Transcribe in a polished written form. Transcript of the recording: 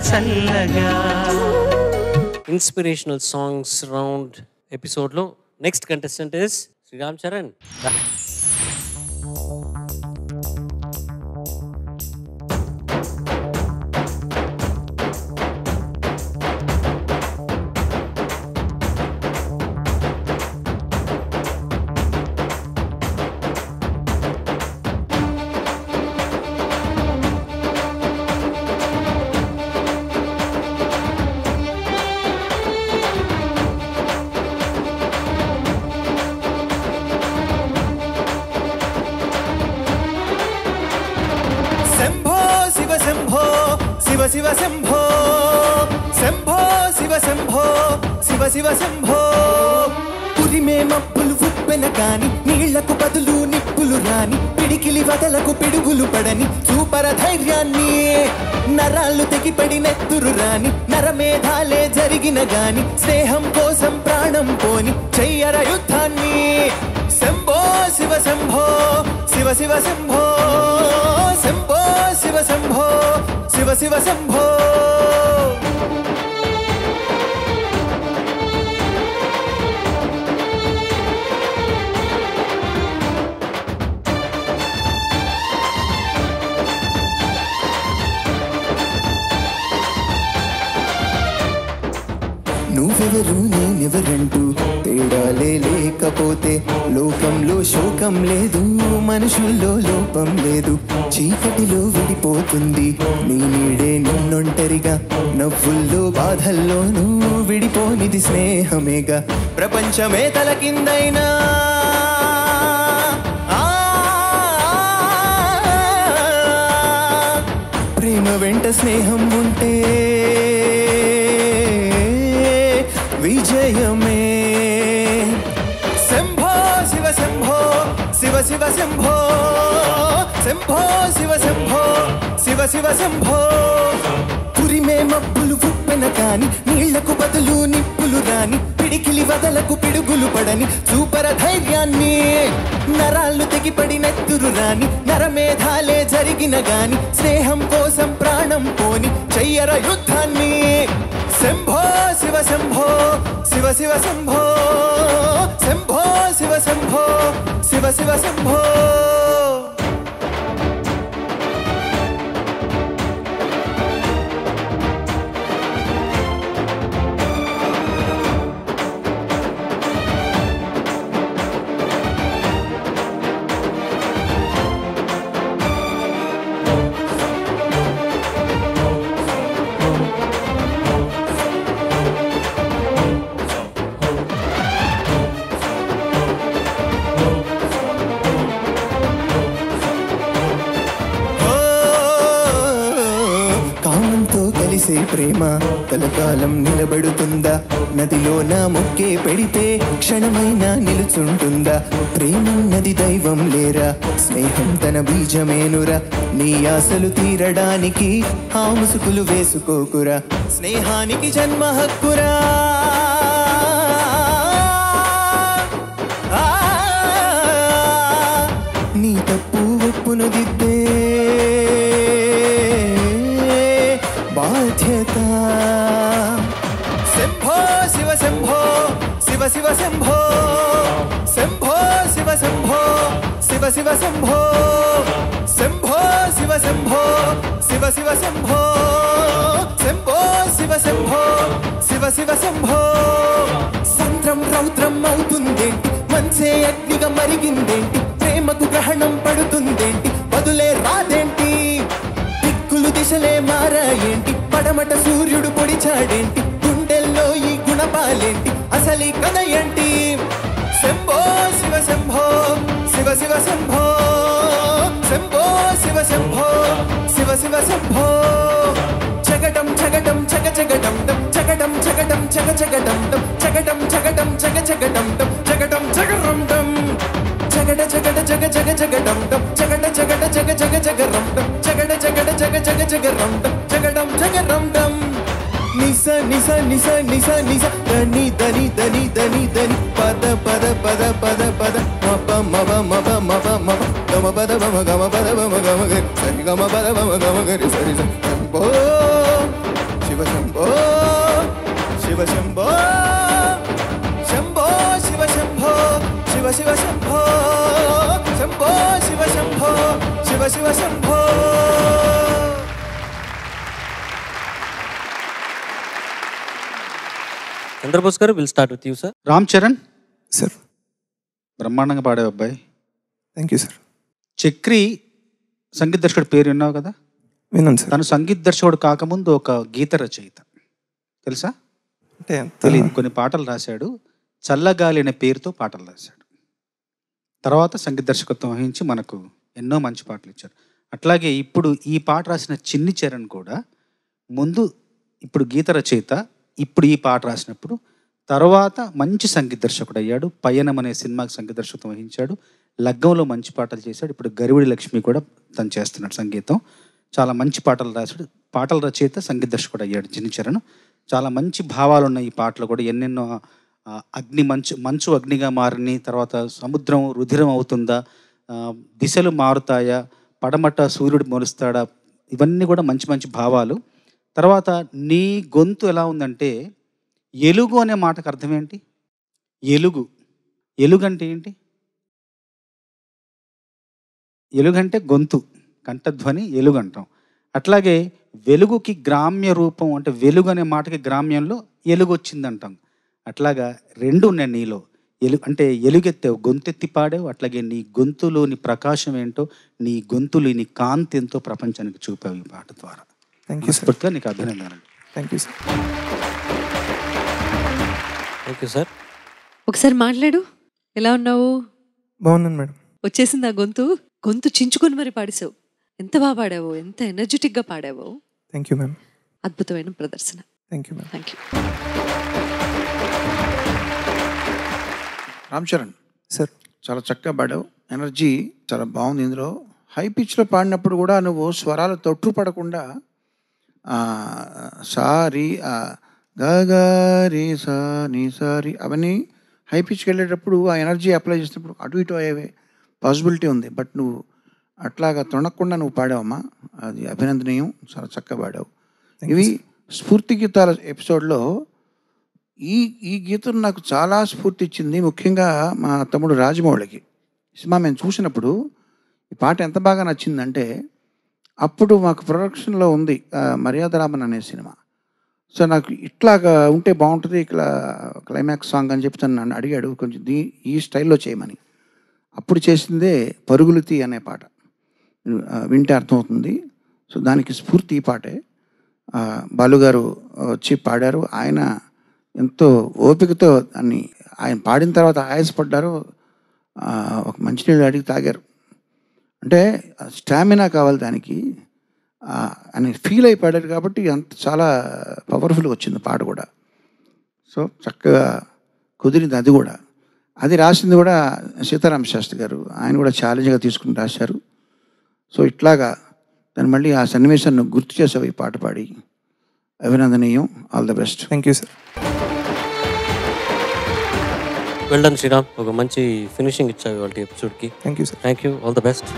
చల్లగా. Inspirational songs round ఎపిసోడ్లో next contestant is Sriram Charan. Shiva Shambho Shambho Shiva Shambho Shiva Shiva Shambho. ఉరిమే మబ్బులు ఉప్పెన కాని నీళ్లకు బదులు నిప్పులు రాని పిడికిలి వదలకు పిడుగులు పడని చూపర ధైర్యాన్ని నరాళ్ళు తెగిపడి నెత్తురు రాని నరమేధాలే జరిగిన గాని స్నేహం కోసం ప్రాణం పోని చెయ్యర యుద్ధాన్ని. శంభో శివ శంభో శివ శివ శంభో శంభో శివ శంభో శివ శివ శంభో. నువ్వెవరు నేనెవరంటూ తేడాలే లేకపోతే లోకంలో శోకం లేదు, మనుషుల్లో లోపం లేదు. చీకటిలో విడిపోతుంది నీ నీడే నిన్నొంటరిగా, నవ్వుల్లో బాధల్లోనూ విడిపోనిది స్నేహమేగా. ప్రపంచమే తల కిందైనా ప్రేమ వెంట స్నేహం ఉంటే విజయమే. శంభో శివ శంభో శివ శివ శంభో శంభో శివ శంభో శివ శివ శంభో. పురిమే మబ్బులు ఉప్పెన కాని నీళ్లకు బదులు నిప్పులు రాని పిడికిలి వదలకు పిడుగులు పడని చూపర ధైర్యాన్ని నరాళ్ళు తెగిపడి నెత్తురు రాని నరమేధాలే జరిగిన గాని స్నేహం కోసం ప్రాణం పోని చెయ్యర యుద్ధాన్ని. శంభో శివ శంభో శివ శివ శంభో శంభో శివ శంభో శివ శివ శంభో. ప్రేమ కలకాలం నిలబడుతుందా, నదిలో నా మొక్కే పెడితే క్షణమైనా నిలుచుంటుందా. ప్రేమన్నది దైవం లేరా, స్నేహం తన బీజమేనురా. నీ ఆశలు తీరడానికి ఆ ముసుగులు వేసుకోకురా, స్నేహానికి జన్మ హక్కురా. నీ తప్పు ఒప్పును దిద్దే బాధ్యత. శంభో శివ శంభో శివ శివ శంభో శంభో శివ శంభో శివ శివ శంభో శంభో శివ శంభో శివ శివ శంభో శంభో శివ శంభో శివ శివ శంభో. సంద్రం రౌద్రం అవుతుందేంటి, మంచే అగ్నిగా మరిగిందేంటి, ప్రేమకు గ్రహణం పడుతుందేంటి, బదులే రాదేంటి, దిక్కులు దిశలే మారాయేంటి, పడమట సూర్యుడు పొడిచాడేంటి, గుండెల్లో ఈ గుణపాలేంటి, అసలీ కథ ఏంటి. శంభో శివ శంభో శివ శివ శంభో శంభో శివ శంభో శివ శివ శంభో. జగడం జగడం జగ జగడం జగడం జగడం జగ జగడం జగడం జగడం జగ జగడం జగడం జగరం డం జగడ జగడ జగ జగ జగడం జగడ జగడ జగ జగ జగరం జగడ జగడ జగ జగ జగరం జగడం జగరం డం. నిస నిస నిస నిస నిస దని దని దని దని దని పద పద పద పద పద మప మప మప మప మప గమ పద మమ గమ పద మమ గమ గరి సరి గమ పద మమ గమ గరి సరి Shambho Shiva Shambho Shambho Shiva Shambho Shiva Shiva Shambho Shambho Shiva Shambho Shiva Shiva Shambho. Chandrabose garu, will start with you sir. Ram Charan sir. బ్రహ్మాండంగా పాడావు అబ్బాయి. Thank you sir. చక్రి సంగీత దర్శకుడు పేరు విన్నావు కదా? విన్నాను సార్. తను సంగీత దర్శకుడు కాకముందు ఒక గీత రచయిత, తెలుసా? అంటే తెలియదు. కొన్ని పాటలు రాశాడు. చల్లగాలి అనే పేరుతో పాటలు రాశాడు. తర్వాత సంగీత దర్శకత్వం వహించి మనకు ఎన్నో మంచి పాటలు ఇచ్చారు. అట్లాగే ఇప్పుడు ఈ పాట రాసిన చిన్ని చరణ్ కూడా ముందు ఇప్పుడు గీత రచయిత, ఇప్పుడు ఈ పాట రాసినప్పుడు తర్వాత మంచి సంగీత దర్శకుడు అయ్యాడు. పయనం అనే సినిమాకి సంగీత దర్శకత్వం వహించాడు. లగ్గంలో మంచి పాటలు చేశాడు. ఇప్పుడు గరివిడి లక్ష్మి కూడా తను చేస్తున్నాడు సంగీతం. చాలా మంచి పాటలు రాశాడు. పాటల రచయిత, సంగీత దర్శకుడు అయ్యాడు చిన్ని చరణ్. చాలా మంచి భావాలు ఉన్నాయి ఈ పాటలు కూడా. ఎన్నెన్నో అగ్ని మంచు అగ్నిగా మారిని, తర్వాత సముద్రం రుధిరం అవుతుందా, దిశలు మారుతాయా, పడమట సూర్యుడు మొలుస్తాడా, ఇవన్నీ కూడా మంచి మంచి భావాలు. తర్వాత నీ గొంతు ఎలా ఉందంటే, ఎలుగు అనే మాటకు అర్థం ఏంటి? ఎలుగు. ఎలుగు అంటే ఏంటి? ఎలుగు అంటే గొంతు, కంఠధ్వని, ఎలుగు అంటాం. అట్లాగే వెలుగుకి గ్రామ్య రూపం అంటే వెలుగు అనే మాటకి గ్రామ్యంలో ఎలుగు వచ్చిందంటాం. అట్లాగా రెండు ఉన్నాయి నీలో. అంటే ఎలుగెత్తావు, గొంతెత్తి పాడావు. అట్లాగే నీ గొంతులోని ప్రకాశం ఏంటో, నీ గొంతులోని కాంతి ఎంతో ప్రపంచానికి చూపావు ఈ పాట ద్వారా. Thank you sir. నీకు అభినందనలు. Thank you sir. Thank you sir. ఒకసారి మాట్లాడు. ఎలా ఉన్నావు? బాగున్నాను మేడం. వచ్చేసింది ఆ గొంతు. గొంతు చించుకొని మరి పాడేసావు. ఎంత బాగా పాడావో, ఎంత ఎనర్జెటిక్గా పాడావో. Thank you ma'am. అద్భుతమైన ప్రదర్శన. Thank you ma'am. Thank you. Ram Charan sir. చాలా చక్కగా పాడావు. ఎనర్జీ చాలా బాగుంది. ఇందులో హై పిచ్లో పాడినప్పుడు కూడా నువ్వు స్వరాలు తొట్టు పడకుండా సారీ గారి సా నీ సారీ అవన్నీ హై పిచ్కి వెళ్ళేటప్పుడు ఆ ఎనర్జీ అప్లై చేసినప్పుడు అటు ఇటు అయ్యే పాసిబిలిటీ ఉంది. బట్ నువ్వు అట్లాగా తొణకుండా నువ్వు పాడావమ్మా, అది అభినందనీయం. చాలా చక్కగా పాడావు. ఇవి స్ఫూర్తి గీతాల ఎపిసోడ్లో ఈ గీతం నాకు చాలా స్ఫూర్తి ఇచ్చింది. ముఖ్యంగా మా తమ్ముడు రాజమౌళికి సినిమా మేము చూసినప్పుడు ఈ పాట ఎంత బాగా నచ్చిందంటే, అప్పుడు మాకు ప్రొడక్షన్లో ఉంది మర్యాదరామన్ అనే సినిమా. సో నాకు ఇట్లాగా ఉంటే బాగుంటుంది ఇట్లా క్లైమాక్స్ సాంగ్ అని చెప్పి నన్ను అడిగాడు, కొంచెం ఈ స్టైల్లో చేయమని. అప్పుడు చేసిందే పరుగులుతి అనే పాట. వింటే అర్థమవుతుంది. సో దానికి స్ఫూర్తి ఈ పాటే. బాలుగారు వచ్చి పాడారు. ఆయన ఎంతో ఓపికతో దాన్ని ఆయన పాడిన తర్వాత ఆయాసపడ్డారు. ఒక మంచినీళ్ళు అడిగి తాగారు. అంటే స్టామినా కావాలి దానికి అని ఫీల్ అయి పాడారు కాబట్టి అంత చాలా పవర్ఫుల్గా వచ్చింది పాట కూడా. సో చక్కగా కుదిరింది అది కూడా. అది రాసింది కూడా సీతారామ శాస్త్రి గారు. ఆయన కూడా ఛాలెంజ్గా తీసుకుని రాశారు. సో ఇట్లాగా దాన్ని మళ్ళీ ఆ సన్నివేశాన్ని గుర్తు చేసావు ఈ పాట పాడి. అభినందనీయం. All the best. Thank you sir. Well done Sriram. ఒక మంచి ఫినిషింగ్ ఇచ్చావు ఇవాళ ఎపిసోడ్కి. Thank you sir. Thank you. All the best.